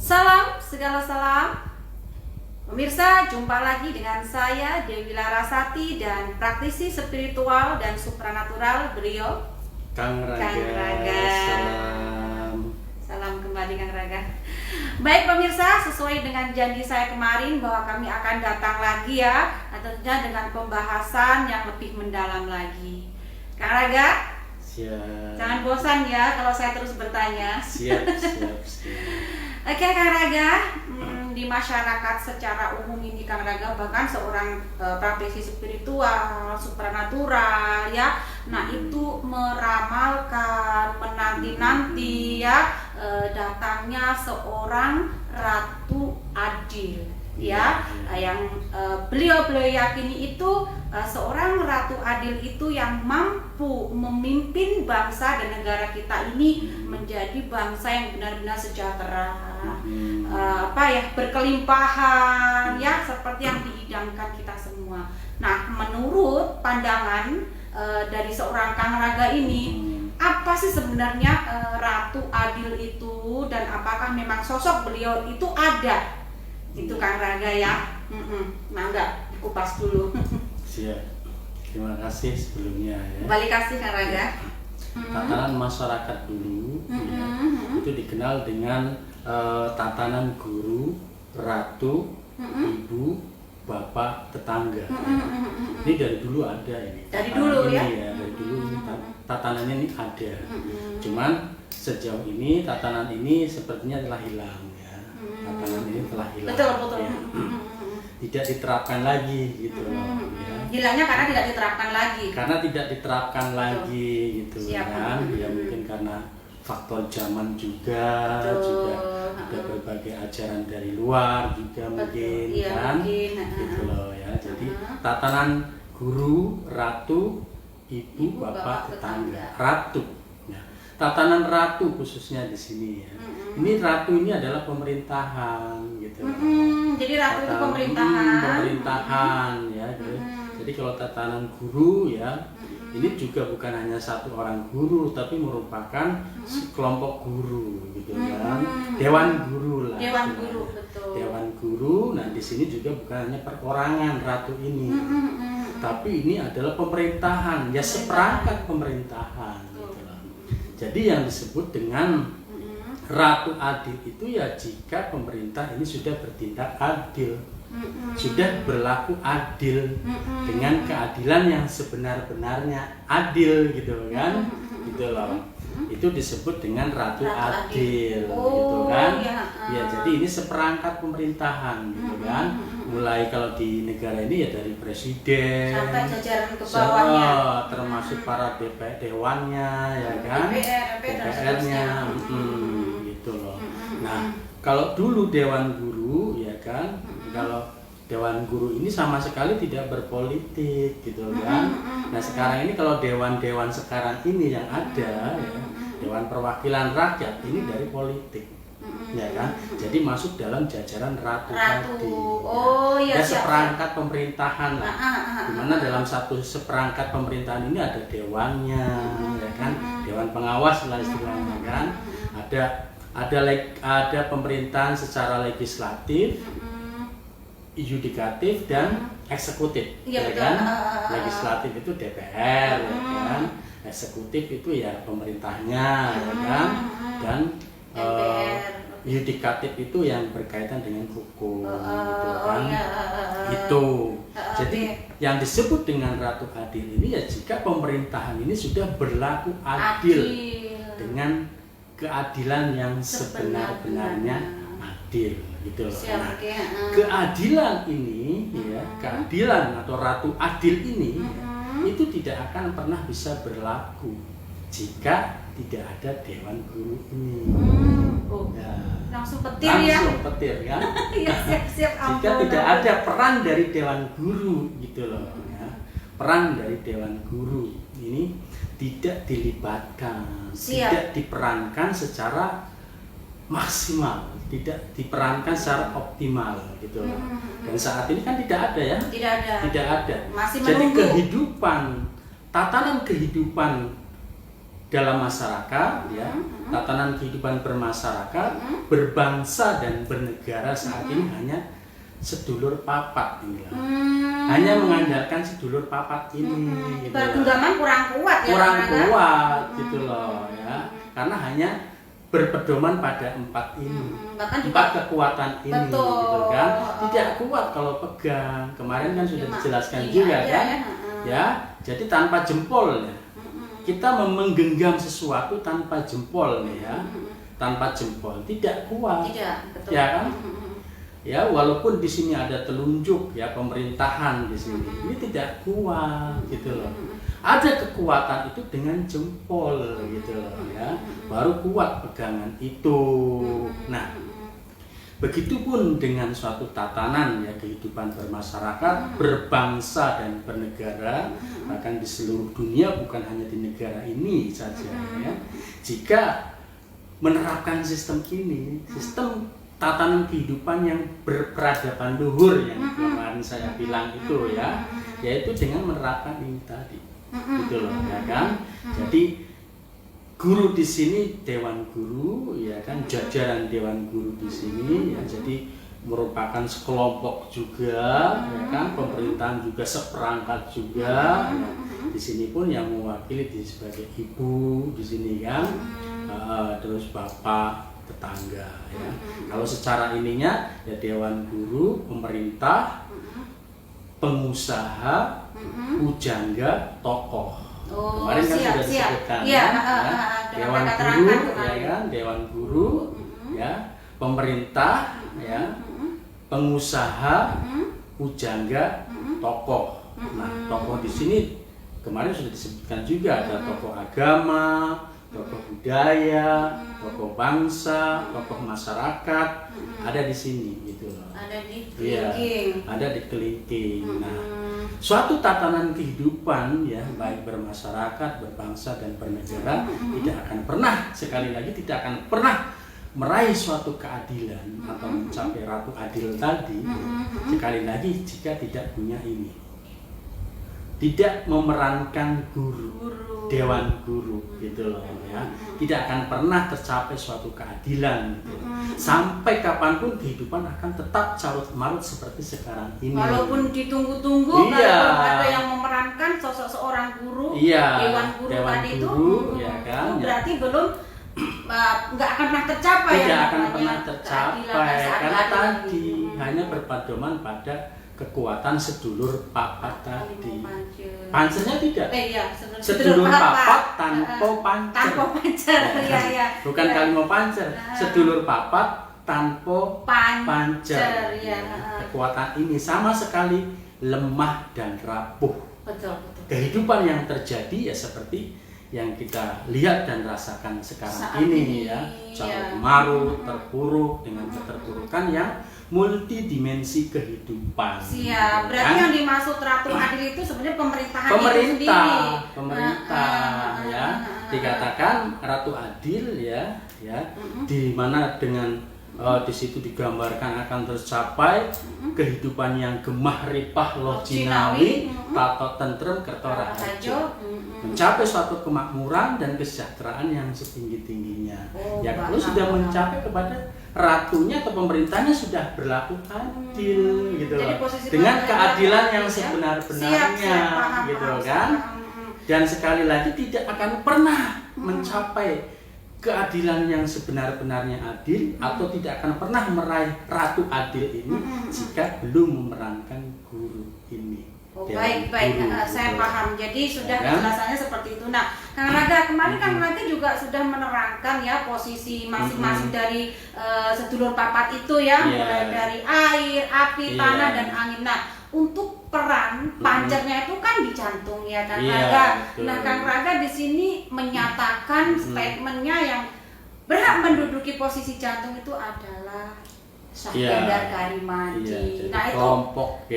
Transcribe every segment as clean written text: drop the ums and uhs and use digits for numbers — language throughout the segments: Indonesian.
Salam, segala salam. Pemirsa, jumpa lagi dengan saya Dewi Larasati dan praktisi spiritual dan supranatural beliau Kang Raga. Salam. Salam kembali Kang Raga. Baik pemirsa, sesuai dengan janji saya kemarin bahwa kami akan datang lagi ya, tentunya dengan pembahasan yang lebih mendalam lagi. Kang Raga, Siap. jangan bosan ya kalau saya terus bertanya. Siap. Oke Kang Raga, di masyarakat secara umum ini Kang Raga bahkan seorang praktisi spiritual, supranatural ya, nah itu meramalkan, menanti-nanti ya datangnya seorang Ratu Adil ya, yang beliau yakini itu seorang Ratu Adil itu yang mampu memimpin bangsa dan negara kita ini menjadi bangsa yang benar-benar sejahtera, berkelimpahan ya, seperti yang diidamkan kita semua. Nah, menurut pandangan dari seorang Kang Raga ini, apa sih sebenarnya Ratu Adil itu, dan apakah memang sosok beliau itu ada? Itu Kang Raga ya. Mangga dikupas dulu. Siap. Terima kasih sebelumnya ya. Kembali kasih Kang Raga. Tatanan masyarakat dulu ya, itu dikenal dengan tatanan guru, ratu, ibu, bapak, tetangga. Ini dari dulu ada ini. Dari dulu ini, ya. Dari dulu ini tatanannya ini ada. Cuman sejauh ini tatanan ini sepertinya telah hilang ya. Tatanan ini telah hilang. Betul. Ya. Tidak diterapkan lagi gitu ya. Hilangnya karena tidak diterapkan lagi. Karena tidak diterapkan lagi gitu. Siap. Kan. Ya mungkin karena faktor zaman juga, ada berbagai ajaran dari luar juga mungkin iya, kan, mungkin. gitu loh ya. Jadi tatanan guru, ratu, ibu, bapak, tetangga, ratu. Ya. Tatanan ratu khususnya di sini ya. Ini ratu ini adalah pemerintahan gitu. Jadi ratu itu pemerintahan. Pemerintahan ya. Jadi kalau tatanan guru ya, ini juga bukan hanya satu orang guru, tapi merupakan kelompok guru gitu kan. Dewan guru lah. Dewan guru, betul. Dewan guru. Nah, di sini juga bukan hanya perorangan ratu ini. Tapi ini adalah pemerintahan, ya seperangkat pemerintahan gitu loh. Jadi yang disebut dengan Ratu Adil itu ya jika pemerintah ini sudah bertindak adil, sudah berlaku adil dengan keadilan yang sebenar-benarnya adil gitu kan, gitu loh. Itu disebut dengan Ratu Adil, gitu kan. Ya, jadi ini seperangkat pemerintahan gitu kan. Mulai kalau di negara ini ya dari presiden sampai jajaran ke bawahnya, termasuk para dewannya ya kan, DPR-nya gitu loh. Nah, kalau dulu dewan guru ya kan, kalau dewan guru ini sama sekali tidak berpolitik gitu kan. Nah, sekarang ini kalau dewan-dewan sekarang ini yang ada ya, Dewan Perwakilan Rakyat ini dari politik. Ya kan, jadi masuk dalam jajaran ratu tadi. Ya seperangkat pemerintahan lah. Dimana dalam satu seperangkat pemerintahan ini ada dewannya, ya kan, dewan pengawas lah istilahnya kan. Ada pemerintahan secara legislatif, yudikatif dan eksekutif, ya kan. Legislatif itu DPR, ya kan. Eksekutif itu ya pemerintahnya, ya kan. Dan yudikatif itu yang berkaitan dengan hukum, gitu kan. Itu. Jadi yang disebut dengan Ratu Adil ini ya jika pemerintahan ini sudah berlaku adil. Dengan keadilan yang sebenar-benarnya adil, gitu loh. Nah, keadilan ini ya, keadilan atau Ratu Adil ini itu tidak akan pernah bisa berlaku jika tidak ada dewan guru ini. Ya. Langsung petir kan? Ya, siap. Jika tidak ada peran dari dewan guru gitu loh ya. Peran dari dewan guru ini tidak dilibatkan, tidak diperankan secara maksimal, tidak diperankan secara optimal gitu loh. Dan saat ini kan tidak ada ya. Tidak ada. Masih jadi menunggu. tatanan kehidupan dalam masyarakat, ya, tatanan kehidupan bermasyarakat, berbangsa dan bernegara saat ini hanya sedulur papat ini, hanya mengandalkan sedulur papat ini. Gitu Bergenggaman kurang kuat ya. Kurang kuat gitu loh ya, karena hanya berpedoman pada empat ini, empat kekuatan ini, betul. Gitu kan, tidak kuat kalau pegang. Kemarin kan sudah dijelaskan juga kan, ya. Jadi tanpa jempol ya. Kita menggenggam sesuatu tanpa jempol nih ya, tanpa jempol tidak kuat, betul. ya kan? Ya walaupun di sini ada telunjuk ya pemerintahan di sini, ini tidak kuat gitu loh. Ada kekuatan itu dengan jempol gitu loh ya, baru kuat pegangan itu. Nah, begitupun dengan suatu tatanan ya kehidupan bermasyarakat, berbangsa dan bernegara, bahkan di seluruh dunia bukan hanya di negara ini saja ya. Jika menerapkan sistem ini, sistem tatanan kehidupan yang berperadaban luhur yang kemarin saya bilang itu ya, yaitu dengan menerapkan ini tadi, gitu loh ya kan. Jadi guru di sini dewan guru ya kan, jajaran dewan guru di sini ya, jadi merupakan sekelompok juga ya kan, pemerintahan juga seperangkat juga ya. Di sini pun yang mewakili sebagai ibu di sini kan, terus bapak, tetangga ya. Kalau secara ininya ya dewan guru, pemerintah, pengusaha, pujangga, tokoh. Kemarin kan sudah disebutkan ya, dewan guru ya kan, dewan guru ya, pemerintah ya, pengusaha, pujangga, tokoh. Nah, tokoh di sini kemarin sudah disebutkan juga, ada tokoh agama, tokoh budaya, tokoh bangsa, tokoh masyarakat, ada di sini gitu loh. Ada di kelingking. Ya, ada di kelingking. Nah, suatu tatanan kehidupan ya, baik bermasyarakat, berbangsa dan bernegara tidak akan pernah, sekali lagi tidak akan pernah meraih suatu keadilan atau mencapai ratu adil tadi, sekali lagi jika tidak punya ini, tidak memerankan guru, dewan guru gitu loh ya, tidak akan pernah tercapai suatu keadilan gitu. Sampai kapanpun kehidupan akan tetap carut marut seperti sekarang ini. Walaupun ditunggu-tunggu, kalau ada yang memerankan sosok seorang guru, dewan guru tadi itu, ya kan, berarti belum nggak akan pernah tercapai. Tidak akan pernah tercapai karena tadi hanya berpedoman pada kekuatan sedulur papat tadi. Pancernya tidak. Sedulur papat tanpa pancer. Tanpa pancer, ya. Bukan kalimat pancer. Sedulur papat tanpa pancer. Ya. Kekuatan ini sama sekali lemah dan rapuh. Betul. Kehidupan yang terjadi ya seperti yang kita lihat dan rasakan sekarang ini ya, carut marut, terpuruk dengan keterpurukan yang multidimensi kehidupan. Siap. Berarti yang dimaksud ratu adil itu sebenarnya pemerintahan itu sendiri. Pemerintah ya. Dikatakan ratu adil ya, di mana dengan di situ digambarkan akan tercapai kehidupan yang gemah ripah loh jinawi, tato tentrem kerto raharjo, mencapai suatu kemakmuran dan kesejahteraan yang setinggi-tingginya. Ya kalau sudah mencapai kepada ratunya atau pemerintahnya sudah berlaku adil gitu loh, dengan keadilan yang sebenar-benarnya gitu kan. Dan sekali lagi tidak akan pernah mencapai keadilan yang sebenar-benarnya adil atau tidak akan pernah meraih ratu adil ini jika belum memerankan guru ini. Baik, saya paham. Jadi sudah penjelasannya seperti itu. Nah, Kang Raga, kemarin Kang Raga juga sudah menerangkan ya posisi masing-masing dari sedulur papat itu ya, mulai dari air, api, tanah dan angin. Nah, untuk peran pancernya itu kan di jantung ya Kang Raga. Nah, Kang Raga di sini menyatakan statementnya yang berhak menduduki posisi jantung itu adalah Syah Bandar Karimadi. Nah, itu kelompok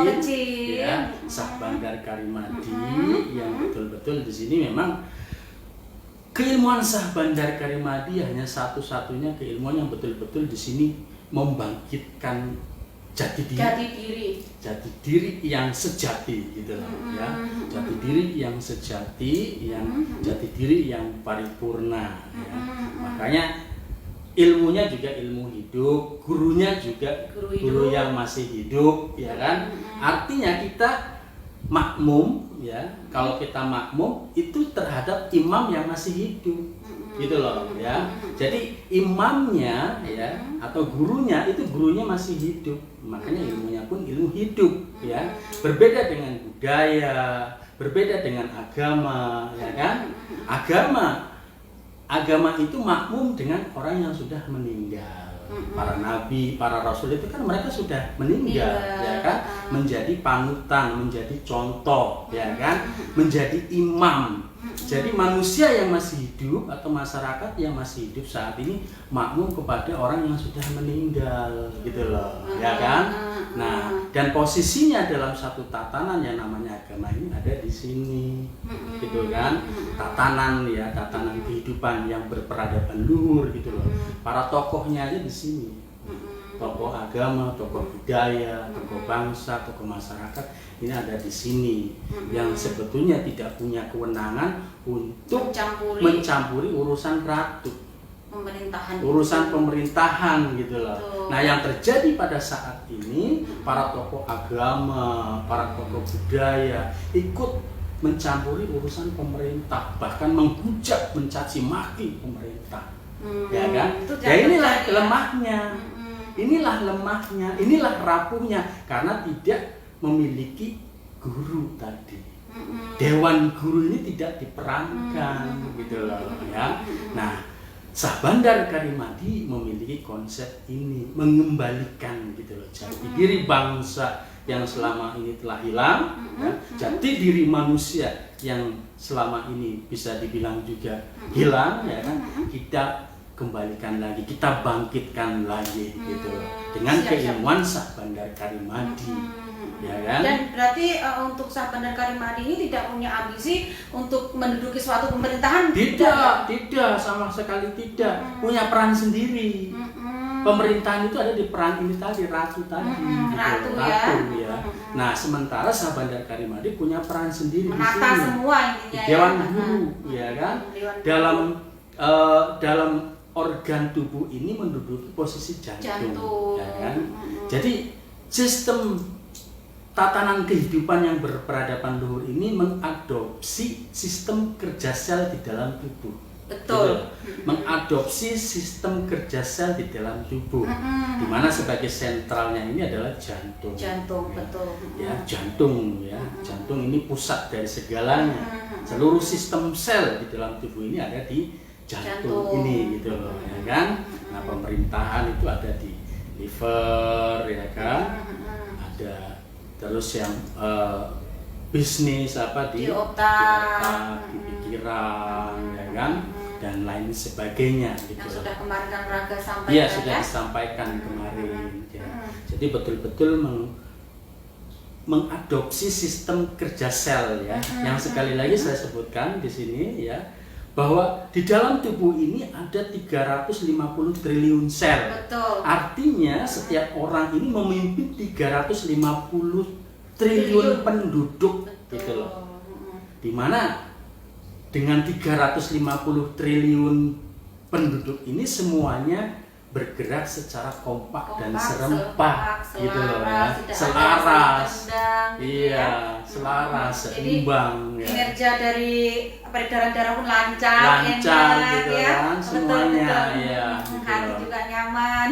kecil ya, Syah Bandar Karimadi yang betul-betul di sini memang keilmuan Syah Bandar Karimadi hanya satu-satunya keilmuan yang betul-betul di sini membangkitkan jati diri yang sejati gitu loh ya, jati diri yang sejati, jati diri yang paripurna ya. Makanya ilmunya juga ilmu hidup, gurunya juga guru yang masih hidup ya kan. Artinya kita makmum ya, kalau kita makmum itu terhadap imam yang masih hidup gitu loh ya. Jadi imamnya ya atau gurunya itu gurunya masih hidup, makanya ilmunya pun ilmu hidup ya. Berbeda dengan budaya, berbeda dengan agama ya kan. Agama itu makmum dengan orang yang sudah meninggal. Para nabi, para rasul itu kan mereka sudah meninggal ya kan, menjadi panutan, menjadi contoh ya kan, menjadi imam. Jadi manusia yang masih hidup atau masyarakat yang masih hidup saat ini makmum kepada orang yang sudah meninggal gitu loh ya kan. Nah, dan posisinya dalam satu tatanan yang namanya agama ini ada di sini gitu kan. Tatanan ya, tatanan kehidupan yang berperadaban luhur gitu loh. Para tokohnya aja di sini. Tokoh agama, tokoh budaya, tokoh bangsa, tokoh masyarakat ini ada di sini, yang sebetulnya tidak punya kewenangan untuk mencampuri urusan ratu, urusan pemerintahan gitu loh. Nah, yang terjadi pada saat ini para tokoh agama, para tokoh budaya ikut mencampuri urusan pemerintah, bahkan menghujat, mencaci maki pemerintah, ya kan? Ya inilah lemahnya. Inilah lemahnya, inilah rapuhnya karena tidak memiliki guru tadi. Dewan guru ini tidak diperankan gitu loh ya. Nah, Syah Bandar Karimadi memiliki konsep ini, mengembalikan gitu loh jati diri bangsa yang selama ini telah hilang ya, jati diri manusia yang selama ini bisa dibilang juga hilang ya kan. Kita kembalikan lagi, kita bangkitkan lagi gitu dengan keilmuan Syah Bandar Karimadi ya kan. Dan berarti untuk Syah Bandar Karimadi ini tidak punya ambisi untuk menduduki suatu pemerintahan? Tidak, sama sekali tidak. Punya peran sendiri. Pemerintahan itu ada di peran ini tadi, ratu tadi gitu. Ratu ya. Nah, sementara Syah Bandar Karimadi punya peran sendiri menata di sini. Semua intinya Dewan Guru ya kan. Dalam organ tubuh ini menduduki posisi jantung. Ya kan? Jadi sistem tatanan kehidupan yang berperadaban luhur ini mengadopsi sistem kerja sel di dalam tubuh. Betul. Mengadopsi sistem kerja sel di dalam tubuh, di mana sebagai sentralnya ini adalah jantung. Jantung, ya. betul. Ya, jantung ya. Jantung ini pusat dari segalanya. Seluruh sistem sel di dalam tubuh ini ada di jantung ini gitu loh ya kan. Nah, pemerintahan itu ada di liver ya kan, ada terus yang bisnis apa di otak, di pikiran ya kan, dan lain sebagainya gitu. Yang sudah kemarin kan Raga sampaikan. Iya, sudah disampaikan kemarin ya. Jadi betul-betul mengadopsi sistem kerja sel ya, yang sekali lagi saya sebutkan di sini ya, bahwa di dalam tubuh ini ada 350 triliun sel. Betul. Artinya setiap orang ini memimpin 350 triliun penduduk. Betul. Gitu loh. Dimana dengan 350 triliun penduduk ini semuanya bergerak secara kompak dan serempak gitu loh ya, selaras, iya, selaras, seimbang. Jadi, kinerja dari peredaran darah pun lancar enak, gitu ya, kan, semuanya, ya, hati juga nyaman.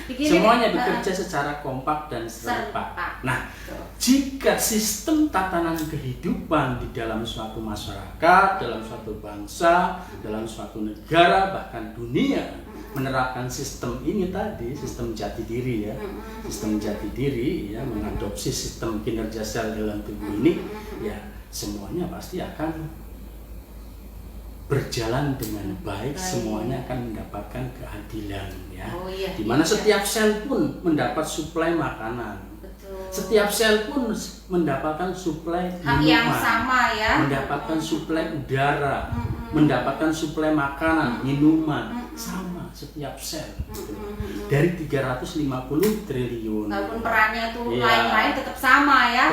Semuanya bekerja secara kompak dan serempak. Nah, jika sistem tatanan kehidupan di dalam suatu masyarakat, dalam suatu bangsa, dalam suatu negara, bahkan dunia menerapkan sistem ini tadi, sistem jati diri ya, sistem jati diri ya, mengadopsi sistem kinerja sel dalam tubuh ini, ya semuanya pasti akan berjalan dengan baik, semuanya akan mendapatkan keadilan ya. Dimana setiap sel pun mendapat suplai makanan. Setiap sel pun mendapatkan suplai minuman, yang sama ya, mendapatkan suplai udara, mendapatkan suplai makanan, minuman, sama setiap sel. Gitu. Dari 350 triliun. Walaupun perannya tuh Iya. lain-lain tetap sama ya.